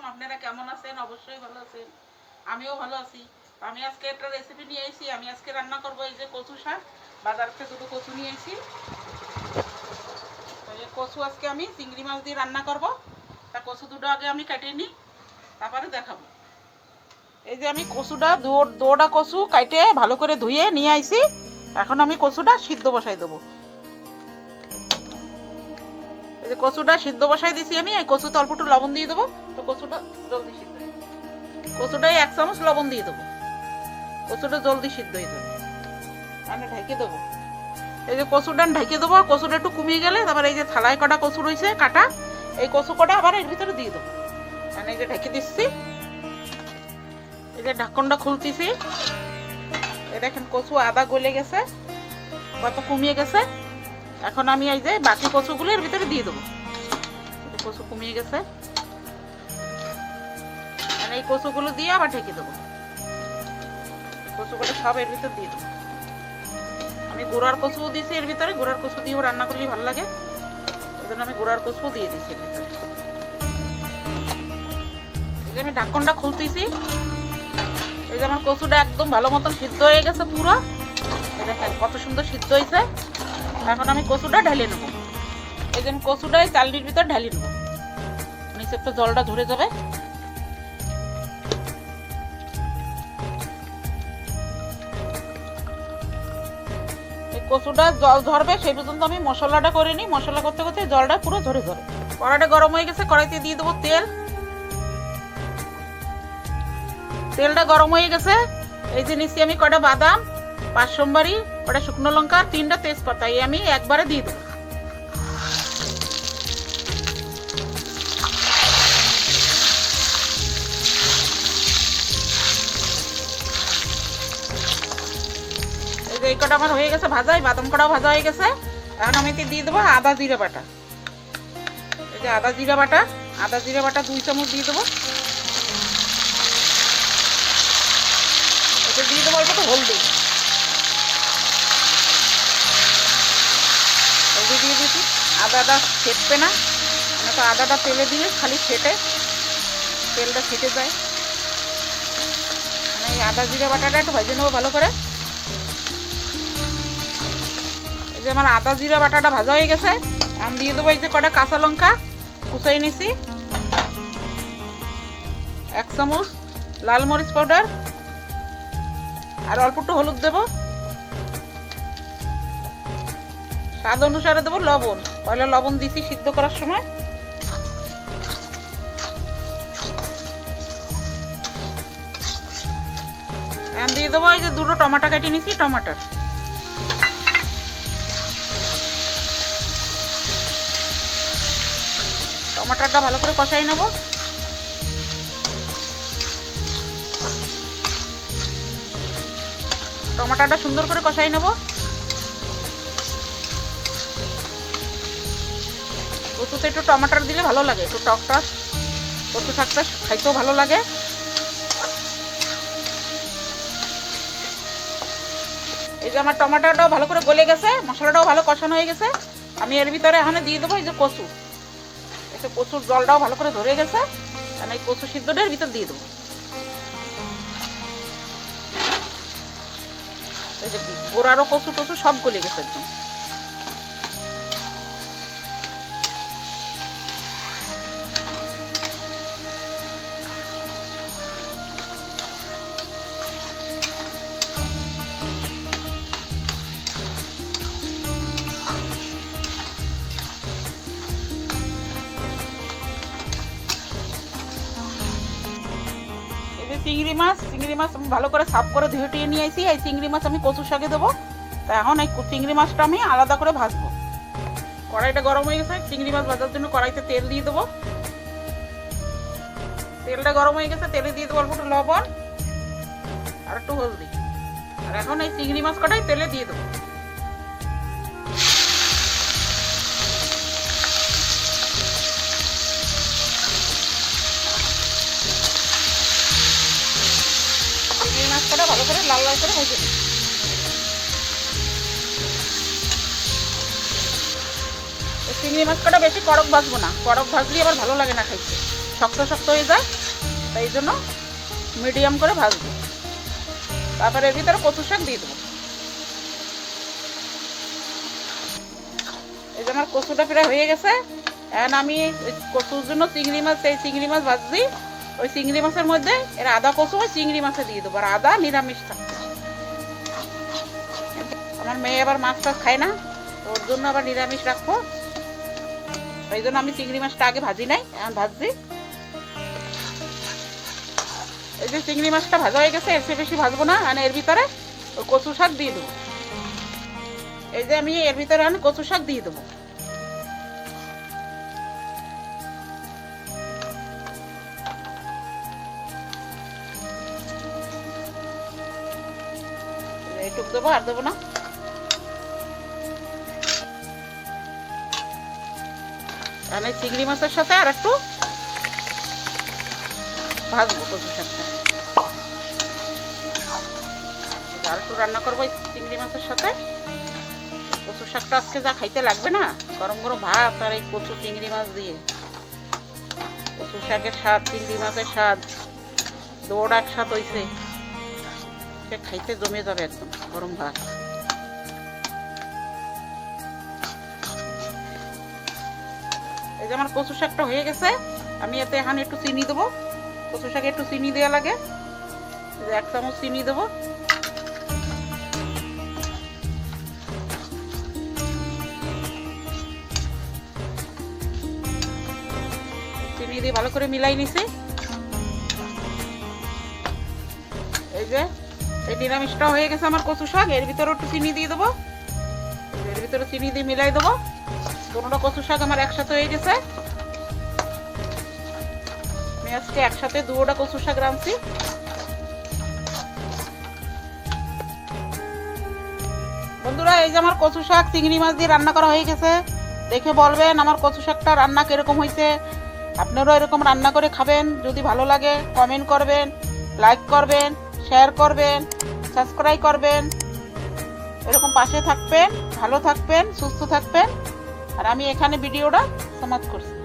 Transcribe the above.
আপনারা কেমন আছেন? অবশ্যই ভালো আছেন, আমিও ভালো আছি। আমি আজকে একটা রেসিপি নিয়ে এসেছি। আমি আজকে রান্না করব এই যে কচু শাক। বাজার থেকে দুটো কচু নিয়ে এসেছি। এই কচু আজকে আমি চিংড়ি মাছ দিয়ে রান্না করব। তা কচু দুটো আগে আমি কেটে নিই, তারপরে দেখাবো। এই যে আমি কচুটা দুটা কচু কাটে ভালো করে ধুয়ে নিয়ে আইছি। এখন আমি কচুটা সিদ্ধ বসাই দেবো। এই যে কচুটা সিদ্ধ বসাই দিছি আমি। এই কচুতে অল্প একটু লবণ দিয়ে দেবো, তো কচুটা জলদি সিদ্ধ হয়। কচুটাই 1 চামচ লবণ দিয়ে দেবো, কচুটা জলদি সিদ্ধ হয়ে যাবে। আমি ঢেকে দেবো। এই যে কচুটা ঢেকে দেবো, কচুটা একটু কমিয়ে গেলে তারপর এই যে থালায় কটা কচু রয়েছে কাটা, এই কচু কটা আবার এর ভিতরে দিয়ে দেবো। এই যে ঢেকে দিচ্ছি, এই যে ঢাকনটা খুলতেছি। এই দেখেন কচু আদা গলে গেছে, কত কমিয়ে গেছে। এখন আমি এই যে বাকি কচুগুলো এর ভিতরে দিয়ে দেবো। কচু কমিয়ে গেছে, এই কচুগুলো দিয়ে আবার ঢেকে দেবো। কচুগুলো সব এর ভিতর দিয়ে দেবো। আমি গোড়ার কচু দিয়েছি এর ভিতরে, গোড়ার কচু দিয়েও রান্না করলে ভালো লাগে, ওই জন্য আমি গোড়ার কচু দিয়ে দিচ্ছি এর ভিতরে। এই যে আমি ঢাকনটা খুলতেছি। এই যে আমার কচুটা একদম ভালো মতন সিদ্ধ হয়ে গেছে পুরো। দেখেন কত সুন্দর সিদ্ধ হয়েছে। এখন আমি কচুটা ঢেলে নেবো। এই যে আমি কচুটা এই চালনির ভিতর ঢেলে নেবো, নিচে একটু জলটা ঝরে যাবে। কচুটা জল ঝরবে সেই পর্যন্ত আমি মশলাটা করে নিই। মশলা করতে করতে জলটা পুরো ঝরে যাবে। কড়াইটা গরম হয়ে গেছে, কড়াইতে দিয়ে দেবো তেল। তেলটা গরম হয়ে গেছে। এই যে নিচ্ছি আমি কটা বাদাম, 5 সোমবারি, কটা শুকনো লঙ্কা, 3টা তেজপাতা, এই আমি একবারে দিয়ে দেবো। এই যে এই কটা আমার হয়ে গেছে ভাজা, বাদাম কটাও ভাজা হয়ে গেছে। এখন আমি দিয়ে দেবো আদা জিরা বাটা। এই যে আদা জিরা বাটা, 2 চামচ দিয়ে দেবো। এতে দিয়ে দেবো অল্প হলদি। হলদি দিয়ে দিচ্ছি। আদাটা ফেটবে না, মানে তো আদাটা তেলে দিলে খালি ফেটে, তেলটা ফেটে যায়। মানে এই আদা জিরা বাটাটা একটু ভেজে নেবো ভালো করে। এই যে আমার আদা জিরা বাটাটা ভাজা হয়ে গেছে। আমি দিয়ে দেবো এই যে কটা কাঁচা লঙ্কা কুচাই নিছি, 1 চামচ লাল মরিচ পাউডার, আর অল্প একটু হলুদ দেবো। স্বাদ অনুসারে দেবো লবণ, পয়লা লবণ দিছি সিদ্ধ করার সময়। এখন দিয়ে দেবো এই যে 2টো টমেটো কেটে নিছি, টমাটারটা ভালো করে কষাই নেবো। টমাটারটা সুন্দর করে কষাই নেবো। কচুতে একটু টমাটার দিলে ভালো লাগে, একটু টকটা, কচু শাকটা খাইতেও ভালো লাগে। এই যে আমার টমাটারটাও ভালো করে গলে গেছে, মশলাটাও ভালো কষানো হয়ে গেছে। আমি এর ভিতরে এখানে দিয়ে দেবো এই যে কচু। এই যে কচুর জলটাও ভালো করে ধরে গেছে, আমি এই কচু সিদ্ধটার ভিতর দিয়ে দেবো। এই যে গোড়ারও কচু টচু সব গলে গেছে একদম। চিংড়ি মাছ আমি ভালো করে সাফ করে ধুয়ে টুয়ে নিয়ে আসি। এই চিংড়ি মাছ আমি কচুর শাকে দেবো। তা এখন এই চিংড়ি মাছটা আমি আলাদা করে ভাজবো। কড়াইটা গরম হয়ে গেছে, চিংড়ি মাছ ভাজার জন্য কড়াইতে তেল দিয়ে দেবো। তেলটা গরম হয়ে গেছে, তেলে দিয়ে দেবো অল্প একটু লবণ আর একটু হলদি। আর এখন এই চিংড়ি মাছ কটাই তেলে দিয়ে দেবো। চিংড়ি মাছ কটা ভালো করে লাল লাল করে ভেজে দিই। চিংড়ি মাছ কটা বেশি কড়ক ভাজবো না, কড়ক ভাজলে আবার ভালো লাগে না খাইতে। শক্ত শক্ত হয়ে যায়, তাই জন্য মিডিয়াম করে ভাজবো। তারপরে এর ভিতরে কচু শাক দিয়ে দেবো। এই যে আমার কচুটা প্রায় হয়ে গেছে। এখন আমি ওই কচুর জন্য চিংড়ি মাছ, এই চিংড়ি মাছ ভাজছি, ওই চিংড়ি মাছের মধ্যে এর আদা কচু ওই চিংড়ি মাছে দিয়ে দেবো। আর আদা নিরামিষ থাকবে, আমার মেয়ে আবার মাছ টাছ খায় না, তো ওর জন্য আবার নিরামিষ রাখবো। এই জন্য আমি চিংড়ি মাছটা আগে ভাজি নাই, এখন ভাজছি। এই যে চিংড়ি মাছটা ভাজা হয়ে গেছে, এর চেয়ে বেশি ভাজবো না। আর এর ভিতরে ওই কচু শাক দিয়ে দেবো। এই যে আমি এর ভিতরে আমি কচু শাক দিয়ে দেবো। এইটুক দেবো, আর দেবো না। আর এই চিংড়ি মাছের সাথে আর একটু ভাজবো কচু শাকটা, আর একটু রান্না করবো এই চিংড়ি মাছের সাথে। কচু শাকটা আজকে যা খাইতে লাগবে না, গরম গরম ভাত আর এই কচু চিংড়ি মাছ দিয়ে। কচু শাকের স্বাদ, চিংড়ি মাছের স্বাদ, দৌড় একসাথ হয়েছে, সে খাইতে জমে যাবে একদম গরম ভাত। এই যে আমার কচু শাকটা হয়ে গেছে, আমি এতে এখন একটু চিনি দেবো। কচু শাকে একটু চিনি দেওয়া লাগে, 1 চামচ চিনি দেবো। চিনি দিয়ে ভালো করে মিলাই নিছি। এই যে এই নিরামিষটা হয়ে গেছে আমার কচু শাক, এর ভিতরে একটু চিনি দিয়ে দেবো। এর ভিতরে চিনি দিয়ে মিলাই দেবো। দুটো কচু শাক আমার একসাথে হয়ে গেছে। আমি আজকে একসাথে দুটো কচু শাক রাঁধছি। বন্ধুরা, এই যে আমার কচু শাক চিংড়ি মাছ দিয়ে রান্না করা হয়ে গেছে। দেখে বলবেন আমার কচু শাকটা রান্না কিরকম হয়েছে। আপনারাও এরকম রান্না করে খাবেন। যদি ভালো লাগে কমেন্ট করবেন, লাইক করবেন, শেয়ার করবেন, সাবস্ক্রাইব করবেন। এরকম পাশে থাকবেন, ভালো থাকবেন, সুস্থ থাকবেন। আর আমি এখানে ভিডিওটা সমাপ্ত করছি।